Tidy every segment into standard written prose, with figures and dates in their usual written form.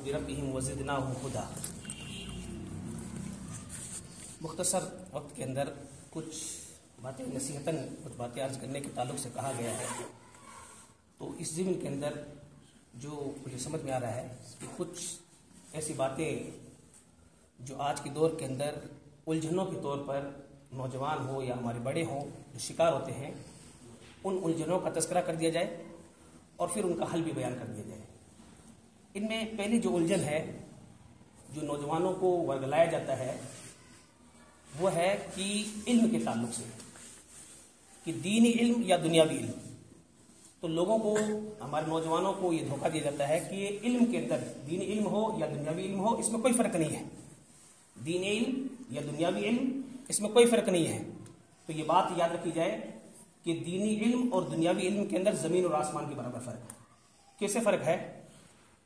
بربهم وزدناهم هدى۔ مختصر وقت کے اندر کچھ باتیں نصیحتاً کچھ باتیں عرض کرنے کے تعلق سے کہا گیا ہے، تو اس ضمن کے اندر جو مجھے سمجھ میں آ رہا ہے کہ کچھ ایسی باتیں جو آج کے دور کے اندر الجھنوں کے طور پر نوجوان ہو یا ہمارے بڑے ہوں جو شکار ہوتے ہیں، ان الجھنوں کا تذکرہ کر دیا جائے اور پھر ان کا حل بھی بیان کر دیا جائے۔ ان میں پہلی جو الجھن ہے جو نوجوانوں کو ورگلایا جاتا ہے وہ ہے کہ علم کے تعلق سے، کہ دینی علم یا دنیاوی علم۔ تو لوگوں کو، ہمارے نوجوانوں کو یہ دھوکہ دیا جاتا ہے کہ علم کے اندر دینی علم ہو یا دنیاوی علم ہو، اس میں کوئی فرق نہیں ہے، دینی علم یا دنیاوی علم اس میں کوئی فرق نہیں ہے۔ تو یہ بات یاد رکھی جائے کہ دینی علم اور دنیاوی علم کے اندر زمین اور آسمان کے برابر فرق ہے۔ کیسے فرق ہے؟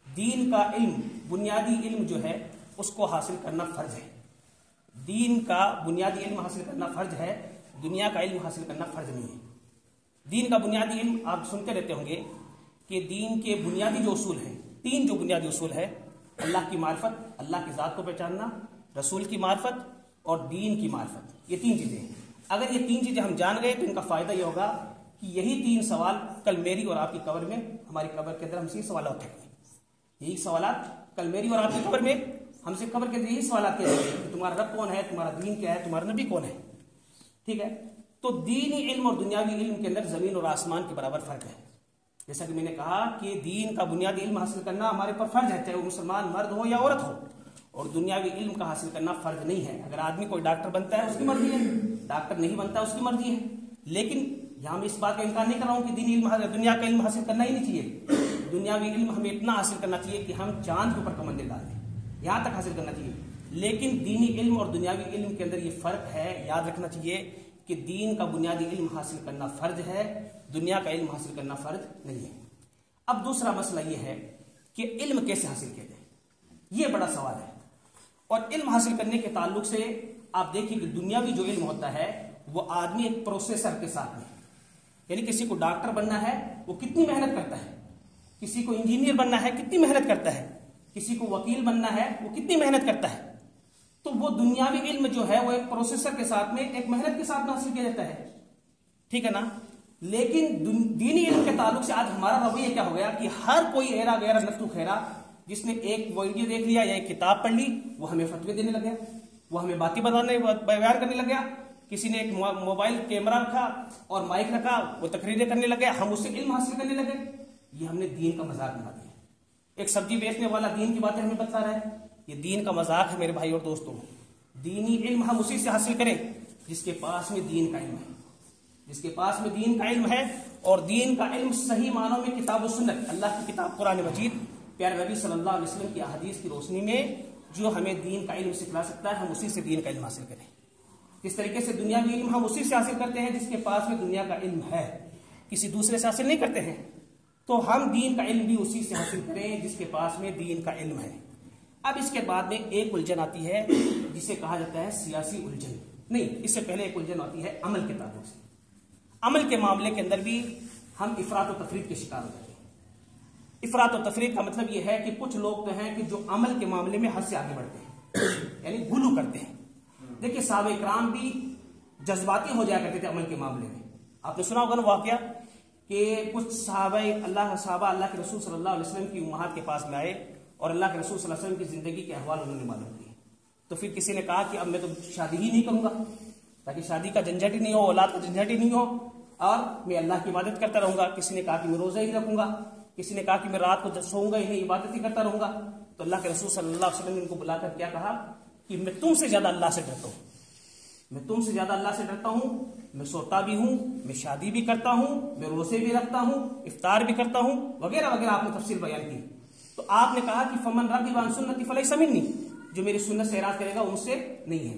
دین کا علم، بنیادی علم جو ہے اس کو حاصل کرنا فرض ہے، دین کا بنیادی علم حاصل کرنا فرض ہے، دنیا کا علم حاصل کرنا فرض نہیں ہے۔ دین کا بنیادی علم آپ سنتے رہتے ہوں گے کہ دین کے بنیادی جو اصول ہیں، تین جو بنیادی اصول ہے، اللہ کی معرفت، اللہ کی ذات کو پہچاننا، رسول کی معرفت اور دین کی معرفت، یہ تین چیزیں ہیں۔ اگر یہ تین چیزیں ہم جان گئے تو ان کا فائدہ یہ ہوگا کہ یہی تین سوال کل میری اور آپ کی قبر میں، ہماری قبر کے اندر ہم سے یہ سوالات اٹھیں گے، یہی سوالات کل میری اور آپ کی قبر میں ہم سے قبر کے اندر یہی سوالات کیے جائیں گے، تمہارا رب کون ہے، تمہارا دین کیا ہے، تمہارا نبی کون ہے۔ ٹھیک ہے؟ تو دینی علم اور دنیاوی علم کے اندر زمین اور آسمان کے برابر فرق ہے۔ جیسا کہ میں نے کہا کہ دین کا بنیادی علم حاصل کرنا ہمارے پر فرض ہے، چاہے وہ مسلمان مرد ہو یا عورت ہو، اور دنیاوی علم کا حاصل کرنا فرض نہیں ہے۔ اگر آدمی کوئی ڈاکٹر بنتا ہے اس کی مرضی ہے، ڈاکٹر نہیں بنتا اس کی مرضی ہے، لیکن یہاں میں اس بات کا انکار نہیں کر رہا ہوں کہ دینی علم، دنیا کا علم حاصل کرنا ہی نہیں چاہیے۔ دنیاوی علم ہمیں اتنا حاصل کرنا چاہیے کہ ہم چاند کے اوپر کمندیں ڈال دیں، یہاں تک حاصل کرنا چاہیے، لیکن دینی علم اور دنیاوی علم کے اندر یہ فرق ہے۔ یاد رکھنا چاہیے کہ دین کا بنیادی علم حاصل کرنا فرض ہے، دنیا کا علم حاصل کرنا فرض نہیں ہے۔ اب دوسرا مسئلہ یہ ہے کہ علم کیسے حاصل کیا جائے، یہ بڑا سوال ہے۔ اور علم حاصل کرنے کے تعلق سے آپ دیکھیں کہ دنیاوی جو علم ہوتا ہے وہ آدمی ایک پروسیسر کے ساتھ میں، یعنی کسی کو ڈاکٹر بننا ہے وہ کتنی محنت کرتا ہے، کسی کو انجینئر بننا ہے کتنی محنت کرتا ہے، کسی کو وکیل بننا ہے وہ کتنی محنت کرتا ہے۔ تو وہ دنیاوی علم جو ہے وہ ایک پروسیسر کے ساتھ میں، ایک محنت کے ساتھ حاصل کیا جاتا ہے، ٹھیک ہے نا؟ لیکن دینی علم کے تعلق سے آج ہمارا رویہ کیا ہو گیا کہ ہر کوئی ایرا غیرا نتو خیرا جس نے ایک ویڈیو دیکھ لیا یا ایک کتاب پڑھ لی وہ ہمیں فتوے دینے لگا، وہ ہمیں باتیں بیان کرنے لگا۔ کسی نے ایک موبائل کیمرہ رکھا اور مائک رکھا، وہ تقریریں کرنے لگے، ہم اس سے علم حاصل کرنے لگے۔ یہ ہم نے دین کا مذاق بنا دیا۔ ایک سبزی بیچنے والا دین کی باتیں ہمیں بتا رہا ہے، یہ دین کا مذاق ہے میرے بھائی اور دوستوں۔ دینی علم ہم اسی سے حاصل کریں جس کے پاس میں دین کا علم ہے، جس کے پاس میں دین کا علم ہے، اور دین کا علم صحیح معنوں میں کتاب و سنت، اللہ کی کتاب قرآن مجید، پیارے نبی صلی اللہ علیہ وسلم کی احادیث کی روشنی میں جو ہمیں دین کا علم سکھلا سکتا ہے، ہم اسی سے دین کا علم حاصل کریں۔ اس طریقے سے دنیاوی علم ہم اسی سے حاصل کرتے ہیں جس کے پاس میں دنیا کا علم ہے، کسی دوسرے سے حاصل نہیں کرتے ہیں۔ تو ہم دین کا علم بھی اسی سے حاصل کریں جس کے پاس میں دین کا علم ہے۔ اب اس کے بعد میں ایک الجھن آتی ہے جسے کہا جاتا ہے سیاسی الجھن، نہیں، اس سے پہلے ایک الجھن آتی ہے عمل کے تعلق سے۔ عمل کے معاملے کے اندر بھی ہم افراط و تفریط کے شکار ہو جاتے ہیں۔ افراط و تفریط کا مطلب یہ ہے کہ کچھ لوگ تو ہیں کہ جو عمل کے معاملے میں حد سے آگے بڑھتے ہیں، یعنی غلو کرتے ہیں۔ دیکھیں صحابہ اکرام بھی جذباتی ہو جایا کرتے تھے عمل کے معاملے میں۔ آپ نے سنا ہوگا نا واقعہ کہ کچھ صحابہ اللہ کے رسول صلی اللہ علیہ وسلم کی امہات کے پاس میں آئے اور اللہ کے رسول صلی اللہ علیہ وسلم کی زندگی کے احوال انہوں نے معلوم کیے۔ تو پھر کسی نے کہا کہ اب میں تو شادی ہی نہیں کروں گا تاکہ شادی کا جھنجھٹ ہی نہیں ہو، اولاد کا جھنجھٹ ہی نہیں ہو، اور میں اللہ کی عبادت کرتا رہوں گا۔ کسی نے کہا کہ میں روزہ ہی رکھوں گا، کسی نے کہا کہ میں رات کو سوؤں گا ہی نہیں، عبادت ہی کرتا رہوں گا۔ تو اللہ کے رسول صلی اللہ علیہ وسلم نے ان کو بلا کر کیا کہا کہ میں تم سے زیادہ اللہ سے ڈرتا ہوں، میں تم سے زیادہ اللہ سے ڈرتا ہوں، میں سوتا بھی ہوں، میں شادی بھی کرتا ہوں، میں روزے بھی رکھتا ہوں، افطار بھی کرتا ہوں، وغیرہ وغیرہ آپ نے تفصیل بیان کی۔ تو آپ نے کہا کہ فمن رغب عن سنتی فلیس منی، جو میری سنت سے اعراض کرے گا ان سے نہیں ہے۔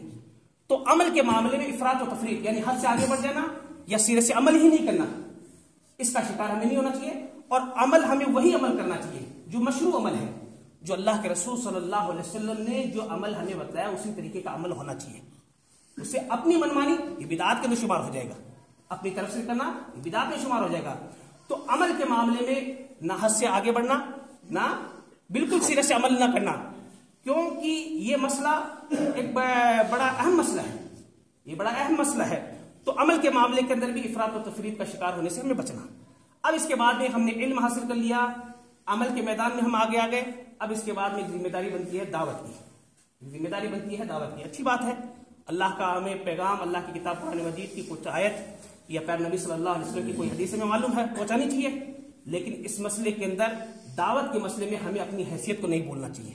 تو عمل کے معاملے میں افراط و تفریط، یعنی حد سے آگے بڑھ جانا یا سرے سے عمل ہی نہیں کرنا، اس کا شکار ہمیں نہیں ہونا چاہیے۔ اور عمل ہمیں وہی عمل کرنا چاہیے جو مشروع عمل ہے، جو اللہ کے رسول صلی اللہ علیہ وسلم نے جو عمل ہمیں بتایا اسی طریقے کا عمل ہونا چاہیے۔ اسے اپنی منمانی یہ بدعات کے اندر شمار ہو جائے گا، اپنی طرف سے کرنا یہ بدعات میں شمار ہو جائے گا۔ تو عمل کے معاملے میں نہ حد سے آگے بڑھنا، نہ بالکل سرے سے عمل نہ کرنا، کیونکہ یہ مسئلہ ایک بڑا اہم مسئلہ ہے، یہ بڑا اہم مسئلہ ہے۔ تو عمل کے معاملے کے اندر بھی افراط و تفریط کا شکار ہونے سے ہمیں بچنا۔ اب اس کے بعد میں ہم نے علم حاصل کر لیا، عمل کے میدان میں ہم آگے آ گئے، اب اس کے بعد میں ذمہ داری بنتی ہے دعوت کی، ذمہ داری بنتی ہے دعوت کی۔ اچھی بات ہے، اللہ کا ہمیں پیغام، اللہ کی کتاب قرآن مجید کی کچھ آیت یا پیارے نبی صلی اللہ علیہ وسلم کی کوئی حدیث میں معلوم ہے پہنچانی چاہیے، لیکن اس مسئلے کے اندر دعوت کے مسئلے میں ہمیں اپنی حیثیت کو نہیں بھولنا چاہیے،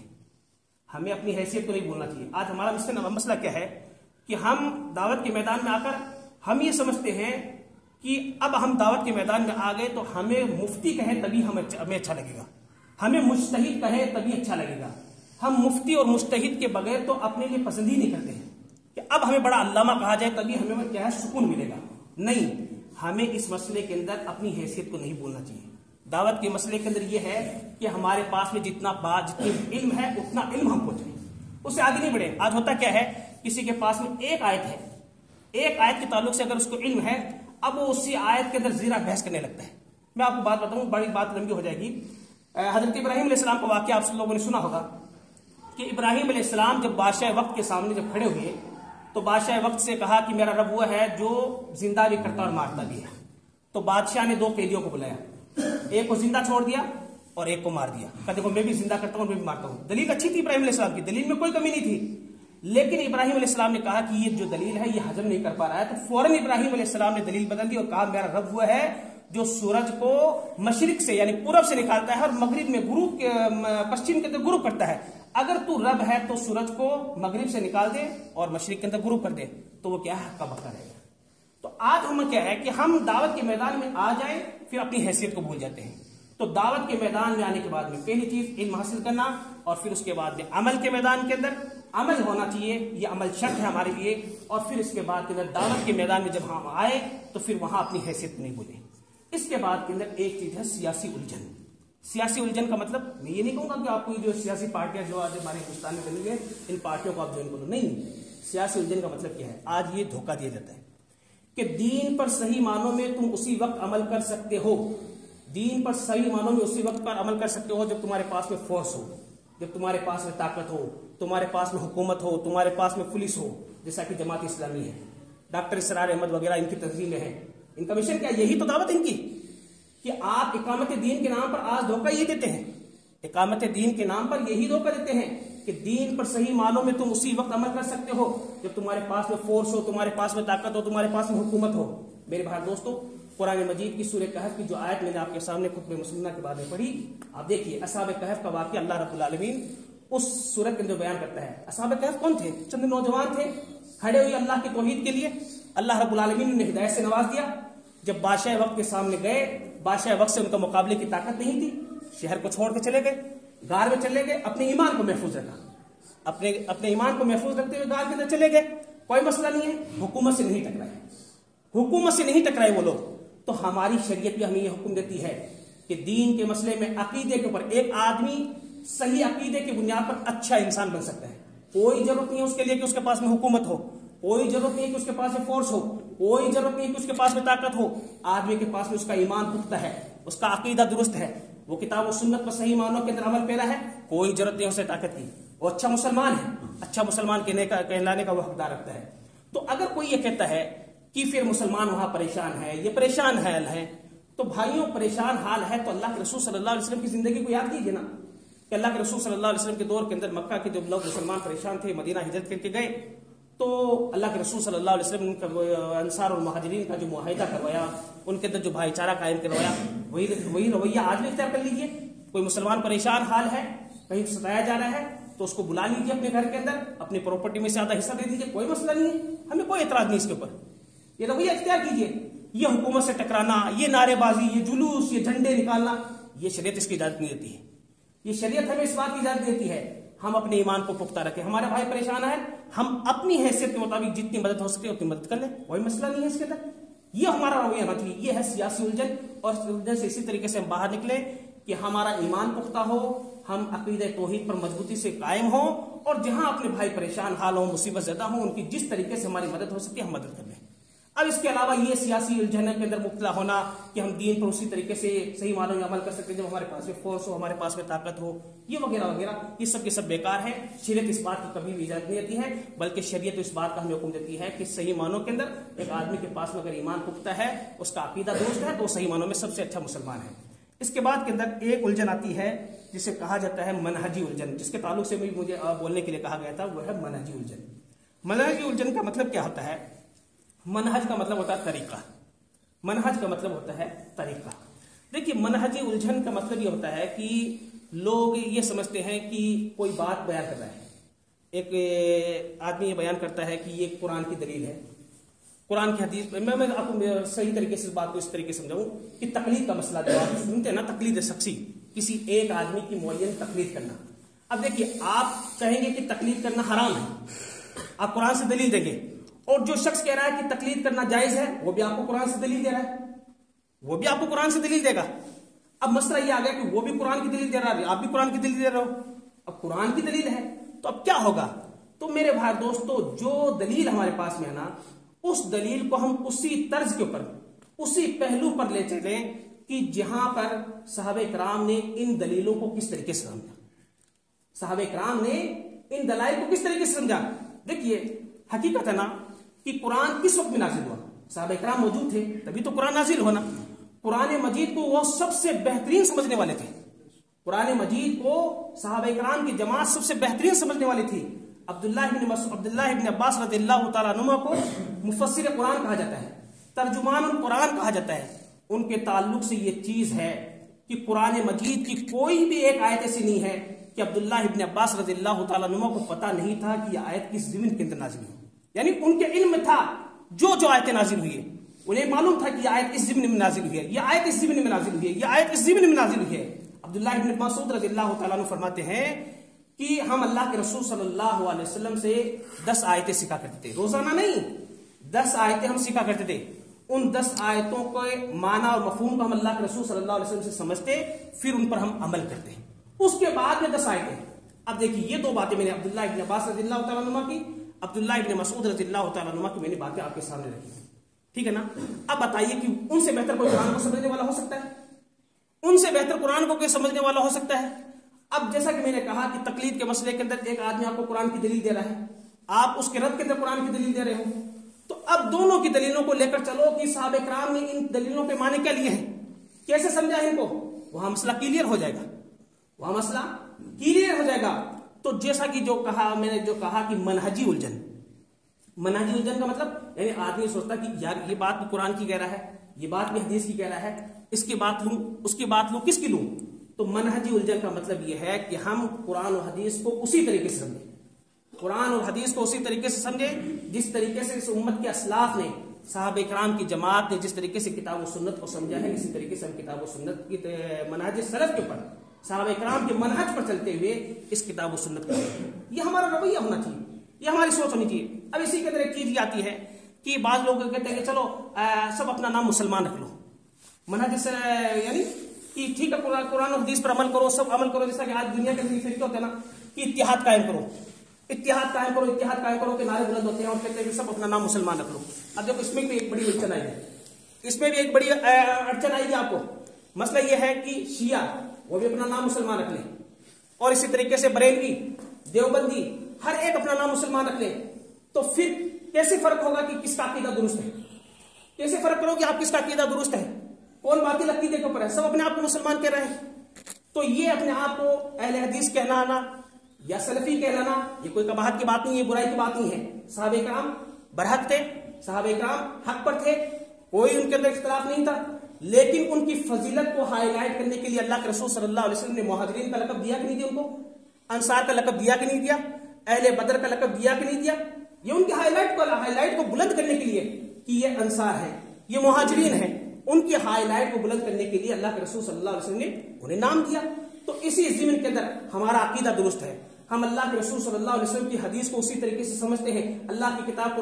ہمیں اپنی حیثیت کو نہیں بھولنا چاہیے۔ آج ہمارا مسئلہ کیا ہے کہ ہم دعوت کے میدان میں آ کر ہم یہ سمجھتے ہیں کہ اب ہم دعوت کے میدان میں آ گئے تو ہمیں مفتی کہے تبھی ہمیں اچھا لگے گا، ہمیں مجتہد کہے تبھی اچھا لگے گا۔ ہم مفتی اور مجتہد کے بغیر تو اپنے لیے پسند ہی نہیں کرتے ہیں کہ اب ہمیں بڑا علامہ کہا جائے تبھی ہمیں کیا ہے سکون ملے گا۔ نہیں، ہمیں اس مسئلے کے اندر اپنی حیثیت کو نہیں بولنا چاہیے۔ دعوت کے مسئلے کے اندر یہ ہے کہ ہمارے پاس میں جتنا علم ہے اتنا علم ہم پہنچیں، اس سے آگے نہیں بڑھے۔ آج ہوتا کیا ہے، کسی کے پاس میں ایک آیت ہے، ایک آیت کے تعلق سے اگر اس کو علم ہے، اب وہ اسی آیت کے اندر زیرہ بحث کرنے لگتا ہے۔ میں آپ کو بات بتاؤں، بڑی بات لمبی ہو جائے گی۔ حضرت ابراہیم علیہ السلام کا واقعہ آپ لوگوں نے سنا ہوگا کہ ابراہیم علیہ السلام جب بادشاہ وقت کے سامنے جب کھڑے ہوئے تو بادشاہ وقت سے کہا کہ میرا رب وہ ہے جو زندہ بھی کرتا اور مارتا بھی ہے۔ تو بادشاہ نے 2 قیدیوں کو بلایا، ایک کو زندہ چھوڑ دیا اور ایک کو مار دیا، کہ دیکھو میں بھی زندہ کرتا ہوں، میں بھی مارتا ہوں۔ دلیل اچھی تھی ابراہیم علیہ السلام کی، دلیل میں کوئی کمی نہیں تھی، لیکن ابراہیم علیہ السلام نے کہا کہ یہ جو دلیل ہے یہ ہضم نہیں کر پا رہا ہے، تو فوراً ابراہیم علیہ السلام نے دلیل بدل دی اور کہا میرا رب وہ ہے جو سورج کو مشرق سے یعنی پورب سے نکالتا ہے اور مغرب میں غروب پشچم کے اندر غروب کرتا ہے۔ اگر تو رب ہے تو سورج کو مغرب سے نکال دے اور مشرق کے اندر غروب کر دے تو وہ کیا ہے، حق کا بقا رہے گا۔ تو آج ہم کیا ہے کہ ہم دعوت کے میدان میں آ جائیں پھر اپنی حیثیت کو بھول جاتے ہیں۔ تو دعوت کے میدان میں آنے کے بعد میں پہلی چیز علم حاصل کرنا، اور پھر اس کے بعد میں عمل کے میدان کے اندر عمل ہونا چاہیے، یہ عمل شرط ہے ہمارے لیے، اور پھر اس کے بعد کے اندر دعوت کے میدان میں جب ہم آئے تو پھر وہاں اپنی حیثیت نہیں بھولیں۔ اس کے بعد کے اندر ایک چیز ہے سیاسی الجھن۔ سیاسی الجھن کا مطلب میں یہ نہیں کہوں گا کہ آپ کو جو سیاسی پارٹیاں جو آج ہمارے ہندوستان میں بنی ہوئی ہیں ان پارٹیوں کو آپ جوائن کرو، نہیں۔ سیاسی الجھن کا مطلب کیا ہے، آج یہ دھوکہ دیا جاتا ہے کہ دین پر صحیح معنوں میں تم اسی وقت عمل کر سکتے ہو، دین پر صحیح معنوں میں اسی وقت پر عمل کر سکتے ہو جب تمہارے پاس میں فورس ہو، جب تمہارے پاس میں طاقت ہو، تمہارے پاس میں حکومت ہو، تمہارے پاس میں پولیس ہو، جیسا کہ جماعت اسلامی ہے، ڈاکٹر اسرار احمد وغیرہ ان کی تنظیمیں ہیں۔ ان کا مشن کیا، یہی تو دعوت ان کی کہ آپ اقامت دین کے نام پر آج دھوکہ یہ دیتے ہیں، اقامت دین کے نام پر یہی دھوکہ دیتے ہیں کہ دین پر صحیح معنوں میں تم اسی وقت عمل کر سکتے ہو جب تمہارے پاس میں فورس ہو، تمہارے پاس میں طاقت ہو، تمہارے پاس میں حکومت ہو۔ میرے بھائی دوستو، قرآن مجید کی سورہ کہف کی جو آیت میں نے آپ کے سامنے خطبہ مسنہ کے بعد میں پڑھی، آپ دیکھیے اصحاب کہف کا واقعہ اللہ رب العالمین اس سورہ کے اندر بیان کرتا ہے۔ اصحاب کہف کون تھے؟ چند نوجوان تھے کھڑے ہوئے اللہ کے توحید کے لیے، اللہ رب العالمین نے ہدایت سے نواز دیا۔ جب بادشاہ وقت کے سامنے گئے، بادشاہ وقت سے ان کا مقابلے کی طاقت نہیں تھی، شہر کو چھوڑ کے چلے گئے، غار میں چلے گئے، اپنے ایمان کو محفوظ رکھا، اپنے ایمان کو محفوظ رکھتے ہوئے غار کے اندر چلے گئے، کوئی مسئلہ نہیں ہے، حکومت سے نہیں ٹکرائے، حکومت سے نہیں ٹکرائے وہ لوگ۔ تو ہماری شریعت بھی ہمیں یہ حکم دیتی ہے کہ دین کے مسئلے میں عقیدے کے اوپر ایک آدمی صحیح عقیدے کی بنیاد پر اچھا انسان بن سکتا ہے۔ کوئی ضرورت نہیں ہے اس کے لیے کہ اس کے پاس میں حکومت ہو، کوئی ضرورت نہیں ہے کہ اس کے پاس میں فورس ہو، کوئی ضرورت نہیں ہے کہ اس کے پاس میں طاقت ہو۔ آدمی کے پاس میں اس کا ایمان پختہ ہے، اس کا عقیدہ درست ہے، وہ کتاب و سنت پر صحیح معنوں کے اندر عمل پیرا ہے، کوئی ضرورت نہیں اسے طاقت کی، وہ اچھا مسلمان ہے، اچھا مسلمان کہلانے کا وہ حقدار رکھتا ہے۔ تو اگر کوئی یہ کہتا ہے کہ پھر مسلمان وہاں پریشان ہے، یہ پریشان حال ہے، تو بھائیوں پریشان حال ہے تو اللہ کے رسول صلی اللہ علیہ وسلم کی زندگی کو یاد کیجیے نا، کہ اللہ کے رسول صلی اللہ علیہ وسلم کے دور کے اندر مکہ کے جب لوگ مسلمان پریشان تھے، مدینہ ہجرت کر کے گئے، تو اللہ کے رسول صلی اللہ علیہ وسلم نے انصار اور مہاجرین کا جو معاہدہ کروایا، ان کے اندر جو بھائی چارہ قائم کروایا، وہی رویہ آج بھی اختیار کر لیجیے۔ کوئی مسلمان پریشان حال ہے، کہیں ستایا جا رہا ہے، تو اس کو بلا لیجیے اپنے گھر کے اندر، اپنی پراپرٹی میں سے آدھا حصہ دے دیجیے، کوئی مسئلہ نہیں ہے، ہمیں کوئی اعتراض نہیں اس کے اوپر، یہ رویہ اختیار کیجیے۔ یہ حکومت سے ٹکرانا، یہ نعرے بازی، یہ جلوس، یہ جھنڈے نکالنا، یہ شریعت اس کی اجازت نہیں دیتی ہے، یہ شریعت ہمیں اس بات کی اجازت دیتی ہے ہم اپنے ایمان کو پختہ رکھیں۔ ہمارے بھائی پریشان ہے، ہم اپنی حیثیت کے مطابق جتنی مدد ہو سکے اتنی مدد کر لیں، کوئی مسئلہ نہیں ہے اس کے اندر۔ یہ ہمارا رویہ ہونا چاہیے، یہ ہے سیاسی الجھن، اور الجھن سے اسی طریقے سے ہم باہر نکلیں کہ ہمارا ایمان پختہ ہو، ہم عقیدہ توحید پر مضبوطی سے قائم ہوں، اور جہاں اپنے بھائی پریشان حال ہوں، مصیبت زدہ ہوں، ان کی جس طریقے سے ہماری مدد ہو سکے ہم مدد کر لیں۔ اب اس کے علاوہ یہ سیاسی الجھن کے اندر مبتلا ہونا کہ ہم دین پر اسی طریقے سے صحیح معنوں میں عمل کر سکتے ہیں جب ہمارے پاس میں فورس ہو، ہمارے پاس میں طاقت ہو، یہ وغیرہ وغیرہ، یہ سب کے سب بیکار ہے. شریعت اس بات کی کبھی بھی اجازت نہیں دیتی ہے، بلکہ شریعت اس بات کا ہمیں حکم دیتی ہے کہ صحیح معنوں کے اندر ایک آدمی کے پاس میں اگر ایمان پختہ ہے، اس کا عقیدہ درست ہے، تو وہ صحیح معنوں میں سب سے اچھا مسلمان ہے. اس کے بعد کے اندر ایک الجھن آتی ہے جسے کہا جاتا ہے منہجی الجھن، جس کے تعلق سے بھی مجھے بولنے کے لیے کہا گیا تھا، وہ ہے منہجی الجھن. منہجی الجھن کا مطلب کیا ہوتا ہے؟ منہج کا مطلب ہوتا ہے طریقہ. منہج کا مطلب ہوتا ہے طریقہ. دیکھیے، منہجی الجھن کا مطلب یہ ہوتا ہے کہ لوگ یہ سمجھتے ہیں کہ کوئی بات بیان کر رہا ہے، ایک آدمی یہ بیان کرتا ہے کہ یہ قرآن کی دلیل ہے، قرآن کی حدیث. میں آپ کو صحیح طریقے سے اس بات کو اس طریقے سے سمجھاؤں کہ تقلید کا مسئلہ جو آپ سنتے ہیں نا، تقلید شخصی، کسی ایک آدمی کی معین تقلید کرنا. اب دیکھیے، آپ کہیں گے کہ تقلید کرنا حرام ہے، آپ قرآن سے دلیل دیں گے، اور جو شخص کہہ رہا ہے کہ تقلید کرنا جائز ہے، وہ بھی آپ کو قرآن سے دلیل دے رہا ہے، وہ بھی آپ کو قرآن سے دلیل دے گا. اب مسئلہ یہ آ گیا کہ وہ بھی قرآن کی دلیل دے رہا ہے، آپ بھی قرآن کی دلیل دے رہے ہو. اب قرآن کی دلیل ہے تو اب کیا ہوگا؟ تو میرے بھائی دوستو، جو دلیل ہمارے پاس میں ہے نا، اس دلیل کو ہم اسی طرز کے اوپر، اسی پہلو پر لے چلیں کہ جہاں پر صحابہ کرام نے ان دلیلوں کو کس طریقے سے سمجھا. صحابہ کرام نے ان دلائل کو کس طریقے سے سمجھا. دیکھیے، حقیقت ہے نا کہ قرآن کس وقت میں نازل ہوا؟ صحابہ کرام موجود تھے تبھی تو قرآن نازل ہونا. قرآن مجید کو وہ سب سے بہترین سمجھنے والے تھے. قرآن مجید کو صحابہ کرام کی جماعت سب سے بہترین سمجھنے والی تھی. عبداللہ ابن عباس رضی اللہ تعالیٰ عنہ کو مفسر قرآن کہا جاتا ہے، ترجمان القرآن کہا جاتا ہے. ان کے تعلق سے یہ چیز ہے کہ قرآن مجید کی کوئی بھی ایک آیت ایسی نہیں ہے کہ عبداللہ ابن عباس رضی اللہ تعالیٰ عنہ کو پتہ نہیں تھا کہ یہ آیت کس ضمن کے اندر نازل ہوئی. یعنی ان کے علم میں تھا جو آیتیں نازل ہوئی ہے، انہیں معلوم تھا کہ یہ آیت اس ضمن میں نازل ہوئی ہے، یہ آیت اس ضمن میں نازل ہوئی ہے، یہ آیت اس ضمن میں نازل ہوئی ہے. عبداللہ ابن مسعود رضی اللہ تعالیٰ عنہ فرماتے ہیں کہ ہم اللہ کے رسول صلی اللہ علیہ وسلم سے 10 آیتیں سیکھا کرتے تھے، روزانہ نہیں، 10 آیتیں ہم سیکھا کرتے تھے. ان 10 آیتوں کے معنی اور مفہوم کو ہم اللہ کے رسول صلی اللہ علیہ وسلم سے سمجھتے، پھر ان پر ہم عمل کرتے. اس کے بعد میں 10 آیتیں. اب دیکھیے، یہ 2 باتیں میں نے عبداللہ ابن عباس رضی اللہ تعالیٰ عنہ کی، عبداللہ ابن مسعود رضی اللہ تعالیٰ عنہ کی میں نے باتیں آپ کے سامنے رکھی. ٹھیک ہے نا؟ اب بتائیے کہ ان سے بہتر کوئی قرآن کو سمجھنے والا ہو سکتا ہے؟ ان سے بہتر قرآن کو کوئی سمجھنے والا ہو سکتا ہے؟ اب جیسا کہ میں نے کہا کہ تقلید کے مسئلے کے اندر ایک آدمی آپ کو قرآن کی دلیل دے رہا ہے، آپ اس کے رد کے اندر قرآن کی دلیل دے رہے ہو، تو اب دونوں کی دلیلوں کو لے کر چلو کہ صحابہ کرام نے ان دلیلوں کے معنی کیا لیے ہیں، کیسے سمجھا ہے ان کو، وہاں مسئلہ کلیئر ہو جائے گا، وہاں مسئلہ کلیئر ہو جائے گا. تو جیسا کہ میں نے جو کہا کہ منہجی الجھن، منہجی الجھن کا مطلب یعنی آدمی سوچتا کہ یار یہ بات بھی قرآن کی کہہ رہا ہے، یہ بات بھی حدیث کی کہہ رہا ہے، اس کی بات لوں، اس کی بات لوں، کس کی لوں. تو منہجی الجھن کا مطلب یہ ہے کہ ہم قرآن و حدیث کو اسی طریقے سے سمجھیں، قرآن اور حدیث کو اسی طریقے سے سمجھیں جس طریقے سے اس امت کے اسلاف نے، صحابہ کرام کی جماعت نے جس طریقے سے کتاب و سنت کو سمجھا ہے، اسی طریقے سے ہم کتاب و سنت کی منہج سلف کے اوپر، صحابہ کرام کے منہج پر چلتے ہوئے اس کتاب و سنت کو، یہ ہمارا رویہ ہونا چاہیے، یہ ہماری سوچ ہونی چاہیے. اب اسی کے اندر ایک چیز یہ آتی ہے کہ بعض لوگ کہتے ہیں کہ چلو سب اپنا نام مسلمان رکھ لو، منہج سے یعنی کہ ٹھیک ہے قرآن و حدیث پر عمل کرو، سب عمل کرو، جیسا کہ آج دنیا کے اندر فرقے ہوتے ہیں نا کہ اتحاد قائم کرو، اتحاد قائم کرو، اتحاد قائم کرو کے نعرے بلند ہوتے ہیں اور کہتے ہیں کہ سب اپنا نام مسلمان رکھ لو. اب دیکھو، اس میں بھی ایک بڑی اڑچن آئی ہے، اس میں بھی ایک بڑی اڑچن آئی ہے آپ کو. مسئلہ یہ ہے کہ شیعہ وہ بھی اپنا نام مسلمان رکھ لیں، اور اسی طریقے سے بریلوی، دیوبندی، ہر ایک اپنا نام مسلمان رکھ لیں. تو پھر کیسے فرق ہوگا کہ کس کا عقیدہ درست ہے؟ کیسے فرق کرو کہ آپ کس کا عقیدہ درست ہے؟ کون باطل عقیدے کے اوپر ہے؟ سب اپنے آپ کو مسلمان کہہ رہے ہیں. تو یہ اپنے آپ کو اہل حدیث کہلانا یا سلفی کہلانا یہ کوئی قباحت کی بات نہیں ہے، برائی کی بات نہیں ہے. صحابہ کرام برحق تھے، صحابہ کرام حق پر تھے، کوئی ان کے اندر اختلاف نہیں تھا، لیکن ان کی فضیلت کو ہائی لائٹ کرنے کے لیے اللہ کے رسول صلی اللہ علیہ وسلم نے مہاجرین کا لقب دیا کہ نہیں دیا، ان کو انصار کا لقب دیا کہ نہیں دیا، اہل بدر کا لقب دیا کہ نہیں دیا. یہ ان کی ہائی لائٹ کو بلند کرنے کے لیے کہ یہ انصار ہے، یہ مہاجرین ہیں، ان کی ہائی لائٹ کو بلند کرنے کے لیے اللہ کے رسول صلی اللہ علیہ وسلم نے انہیں نام دیا. تو اسی ضمن کے اندر ہمارا عقیدہ درست ہے، ہم اللہ کے رسول صلی اللہ علیہ وسلم کی حدیث کو اسی طریقے سے سمجھتے ہیں، اللہ کی کتاب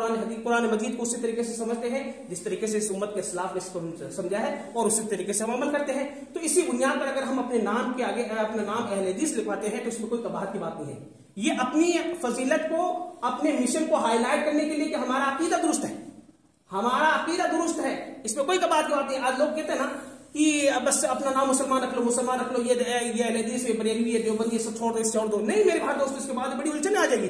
قرآن مجید کو اسی طریقے سے سمجھتے ہیں جس طریقے سے اس امت کے اسلاف نے اس کو سمجھا ہے، اور اسی طریقے سے ہم عمل کرتے ہیں. تو اسی بنیاد پر اگر ہم اپنے نام کے آگے اپنا نام اہل حدیث لکھواتے ہیں تو اس میں کوئی قباحت کی بات نہیں ہے. یہ اپنی فضیلت کو، اپنے مشن کو ہائی لائٹ کرنے کے لیے کہ ہمارا عقیدہ درست ہے، ہمارا عقیدہ درست ہے، اس میں کوئی بات کی بات نہیں. آج لوگ کہتے ہیں نا کہ بس اپنا نام مسلمان رکھ لو، مسلمان رکھ لو، یہ اہل حدیث، یہ بریلوی، یہ دیوبندی، یہ سب چھوڑ دو، اس چھوڑ دو. نہیں میرے بھائی دوست، اس کے بعد بڑی الجھن آ جائے گی.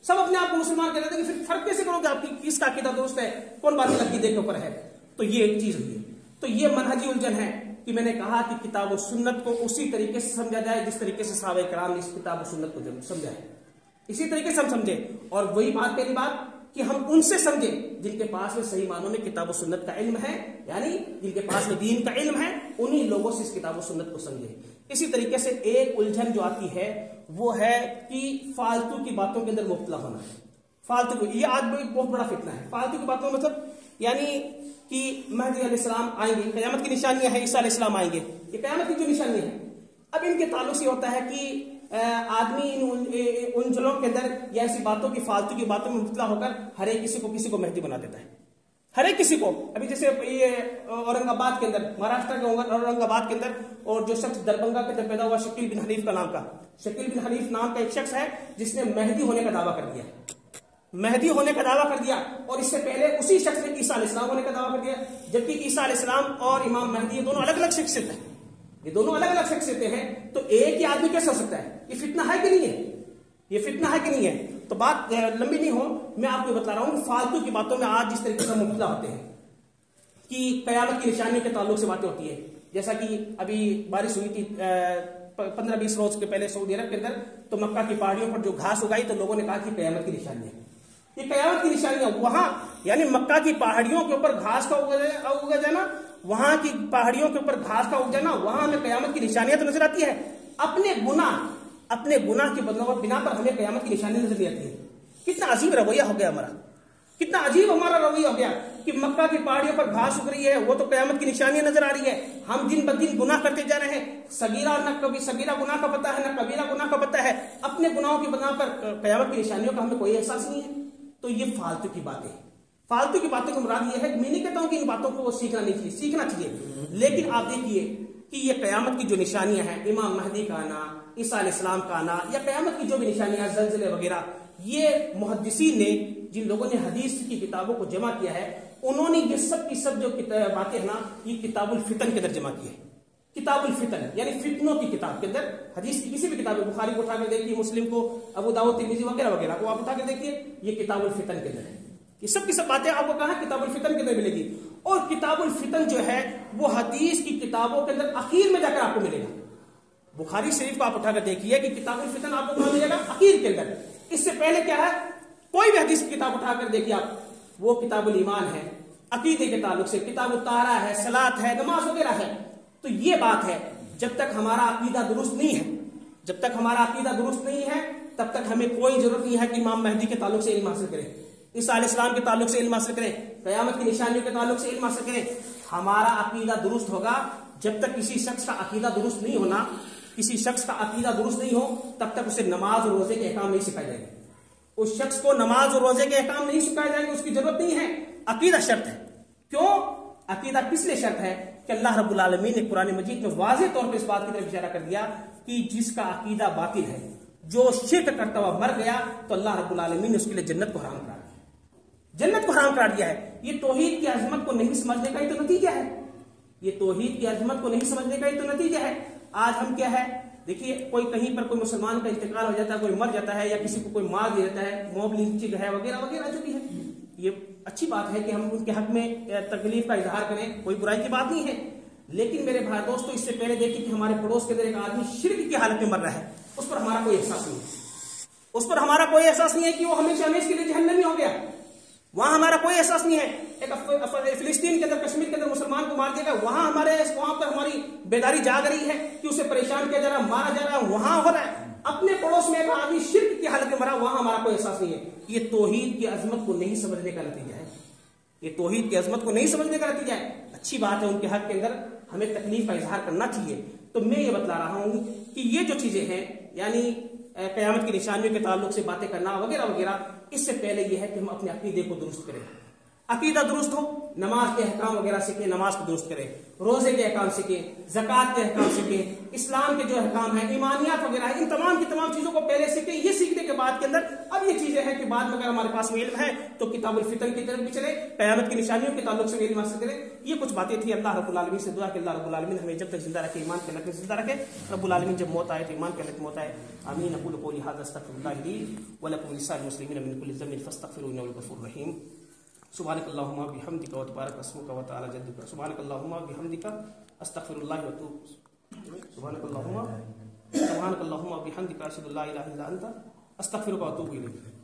سب اپنے آپ کو مسلمان کہہ رہے ہیں، پھر فرق کیسے کرو گے آپ کی کس کا عقیدہ درست ہے، کون بات عقیدے کے اوپر ہے. تو یہ ایک چیز ہوئی ہے. تو یہ منہجی الجھن ہے کہ میں نے کہا کہ کتاب و سنت کو اسی طریقے سے سمجھا جائے جس طریقے سے صحابہ کرام نے اس کتاب و سنت کو سمجھا ہے، اسی طریقے سے ہم سمجھے. اور وہی بات، پہلی بات کہ ہم ان سے سمجھیں جن کے پاس میں صحیح معنوں میں کتاب و سنت کا علم ہے، یعنی جن کے پاس میں دین کا علم ہے، انہی لوگوں سے اس کتاب و سنت کو سمجھیں. اسی طریقے سے ایک الجھن جو آتی ہے وہ ہے کہ فالتو کی باتوں کے اندر مبتلا ہونا. فالتو کو، یہ آج بہت بڑا فتنہ ہے. فالتو کی باتوں میں مطلب یعنی کہ مہدی علیہ السلام آئیں گے، قیامت کی نشانیاں ہیں، عیسیٰ علیہ السلام آئیں گے، یہ قیامت کی جو نشانیاں ہیں. اب ان کے تعلق سے ہوتا ہے کہ آدمی ان جلوں کے اندر یا ایسی باتوں کی، فالتو کی باتوں میں مبتلا ہو کر ہر ایک کسی کو مہدی بنا دیتا ہے، ہر ایک کسی کو. ابھی جیسے یہ اورنگ آباد کے اندر، مہاراشٹر کے اورنگ آباد کے اندر، اور جو شخص دربنگا کے اندر پیدا ہوا شکیل بن حنیف کا نام کا، شکیل بن حنیف نام کا ایک شخص ہے جس نے مہدی ہونے کا دعویٰ کر دیا، مہدی ہونے کا دعویٰ کر دیا. اور اس سے پہلے اسی شخص نے عیسیٰ علیہ السلام ہونے کا دعویٰ کر دیا، جبکہ عیسیٰ علیہ السلام اور امام مہدی یہ دونوں الگ الگ شخصیت ہیں، یہ دونوں الگ الگ شخصیتیں ہیں. تو ایک ہی آدمی کیسے ہو سکتا ہے؟ یہ فتنہ ہے کہ نہیں ہے؟ یہ فتنہ ہے کہ نہیں ہے؟ تو بات لمبی نہیں ہو، میں آپ کو بتا رہا ہوں فالتو کی باتوں میں آج جس طریقے سے مبتلا ہوتے ہیں کہ قیامت کی نشانیوں کے تعلق سے باتیں ہوتی ہے. جیسا کہ ابھی بارش ہوئی تھی 15-20 روز کے پہلے سعودی عرب کے اندر، تو مکہ کی پہاڑیوں پر جو گھاس اگائی تو لوگوں نے کہا کہ قیامت کی نشانی ہے. یہ قیامت کی نشانیاں وہاں، یعنی مکہ کی پہاڑیوں کے اوپر گھاس کا اگا جانا، وہاں کی پہاڑیوں کے اوپر گھاس کا اگ جانا، وہاں ہمیں قیامت کی نشانیاں تو نظر آتی ہے. اپنے گناہ کی بنا پر ہمیں قیامت کی نشانی نظر نہیں آتی ہے. کتنا عجیب رویہ ہو گیا ہمارا، کتنا عجیب ہمارا رویہ ہو گیا کہ مکہ کی پہاڑیوں پر گھاس اگ رہی ہے، وہ تو قیامت کی نشانیاں نظر آ رہی ہے. ہم دن بدن گناہ کرتے جا رہے ہیں، صغیرہ نہ کبھی صغیرہ گناہ کا پتہ ہے، نہ کبیرہ گناہ کا پتہ ہے. اپنے گناہوں کی بنا پر قیامت کی نشانیوں کا ہمیں کوئی احساس نہیں ہے. تو یہ فالتو کی باتیں، فالتو کی باتوں کو مراد یہ ہے کہ میں نہیں کہتا ہوں کہ ان باتوں کو وہ سیکھنا نہیں چاہیے، سیکھنا چاہیے. لیکن آپ دیکھیے کہ یہ قیامت کی جو نشانیاں ہیں، امام مہدی کا آنا، عیسیٰ علیہ السلام کا آنا، یا قیامت کی جو بھی نشانیاں، زلزلے وغیرہ، یہ محدثین نے، جن لوگوں نے حدیث کی کتابوں کو جمع کیا ہے، انہوں نے یہ سب کی سب جو باتیں ہیں نا، یہ کتاب الفتن کے اندر جمع کی ہے. کتاب الفتن یعنی فتنوں کی کتاب کے اندر، حدیث کی کسی بھی کتاب، بخاری کو اٹھا کر دیکھیے، مسلم کو، ابو داؤد، ترمذی وغیرہ وغیرہ کو آپ اٹھا کر دیکھیے، یہ کتاب الفتن کے اندر ہے. یہ سب کی سب باتیں آپ کو کہاں کتاب الفتن کے اندر ملے گی. اور کتاب الفتن جو ہے وہ حدیث کی کتابوں کے اندر اخیر میں جا کر آپ کو ملے گا. بخاری شریف کو آپ اٹھا کر دیکھیے کہ کتاب الفتن آپ کو کہاں ملے گا؟ اخیر کے اندر. اس سے پہلے کیا ہے؟ کوئی بھی حدیث کی کتاب اٹھا کر دیکھیے آپ، وہ کتاب الایمان ہے، عقیدے کے تعلق سے، کتاب الطہارہ ہے، صلاۃ ہے، نماز وغیرہ ہے. تو یہ بات ہے، جب تک ہمارا عقیدہ درست نہیں ہے، جب تک ہمارا عقیدہ درست نہیں ہے، تب تک ہمیں کوئی ضرورت نہیں ہے کہ امام مہدی کے تعلق سے علم حاصل کریں، عیسیٰ علیہ السلام کے تعلق سے علم حاصل کریں، قیامت کی نشانیوں کے تعلق سے علم حاصل کریں. ہمارا عقیدہ درست ہوگا. جب تک کسی شخص کا عقیدہ درست نہیں ہونا، کسی شخص کا عقیدہ درست نہیں ہو، تب تک اسے نماز اور روزے کے احکام نہیں سکھائے جائیں گے. اس شخص کو نماز اور روزے کے احکام نہیں سکھائے جائیں گے، اس کی ضرورت نہیں ہے. عقیدہ شرط ہے. کیوں عقیدہ کس لیے شرط ہے؟ کہ اللہ رب العالمین نے قرآن مجید میں واضح طور پہ اس بات کی طرف اشارہ کر دیا کہ جس کا عقیدہ باطل ہے، جو شرک کرتا ہوا مر گیا، تو اللہ رب العالمین نے اس کے لیے جنت کو حرام قرار دیا، جنت کو حرام قرار دیا ہے. یہ توحید کی عظمت کو نہیں سمجھنے کا ہی تو نتیجہ ہے. یہ توحید کی عظمت کو نہیں سمجھنے کا ہی تو نتیجہ ہے. آج ہم کیا ہے، دیکھیے کوئی کہیں پر کوئی مسلمان کا انتقال ہو جاتا ہے، کوئی مر جاتا ہے، یا کسی کو کوئی مار دیا جاتا ہے، موب لنچنگ ہے وغیرہ وغیرہ جو بھی ہے. یہ اچھی بات ہے کہ ہم ان کے حق میں تکلیف کا اظہار کریں، کوئی برائی کی بات نہیں ہے. لیکن میرے بھائی دوستو، اس سے پہلے دیکھیں کہ ہمارے پڑوس کے اندر ایک آدمی شرک کی حالت میں مر رہا ہے، اس پر ہمارا کوئی احساس نہیں ہے. اس پر ہمارا کوئی احساس نہیں ہے کہ وہ ہمیشہ ہمیشہ کے لیے جہنمی ہو گیا. وہاں ہمارا کوئی احساس نہیں ہے. ایک فلسطین کے اندر، کشمیر کے اندر مسلمان کو مار دیا گیا، وہاں پر ہماری بیداری جاگ رہی ہے کہ اسے پریشان کیا جا رہا ہے، مارا جا رہا ہے، وہاں ہو رہا ہے. اپنے پڑوس میں ایک آدمی شرک کی حالت میں مرا، وہاں ہمارا کوئی احساس نہیں ہے. یہ توحید کی عظمت کو نہیں سمجھنے کا نتیجہ ہے. یہ توحید کی عظمت کو نہیں سمجھنے کا نتیجہ ہے. اچھی بات ہے، ان کے حق کے اندر ہمیں تکلیف کا اظہار کرنا چاہیے. تو میں یہ بتلا رہا ہوں کہ یہ جو چیزیں ہیں، یعنی قیامت کی نشانیوں کے تعلق سے باتیں کرنا وغیرہ وغیرہ، اس سے پہلے یہ ہے کہ ہم اپنے عقیدے کو درست کریں. عقیدہ درست ہو، نماز کے احکام وغیرہ سیکھیں، نماز کو درست کریں، روزے کے احکام سیکھیں، زکوٰۃ کے احکام سیکھیں، اسلام کے جو احکام ہیں، ایمانیات وغیرہ ہیں، ان تمام کی تمام چیزوں کو پہلے سیکھیں. یہ سیکھنے کے بعد کے اندر اب یہ چیزیں ہیں کہ بعد میں اگر ہمارے پاس علم ہے تو کتاب الفتن کی طرف بھی چلے، قیامت کی نشانیوں کے تعلق سے علم حاصل کریں. یہ کچھ باتیں تھیں. اللہ رب العالمین سے دعا کہ اللہ رب العالمین ہمیں جب تک زندہ رکھے ایمان کے حالت میں زندہ رکھے. رب العالمین جب موت آئے تو ایمان کے حالت میں موت آئے. آمین. اقول قولی ھذا استغفر اللہ لی ولکم ولسائر المسلمین من کل ذنب فاستغفروہ انہ الغفور الرحیم. سبحانک اللہم وبحمدک وتبارک اسمک وتعالی جدک. سبحانک اللہم وبحمدک استغفر اللہ واتوب. سبحانک اللہم وبحمدک اشہد ان لا الہ الا انت استغفرک واتوب الیک.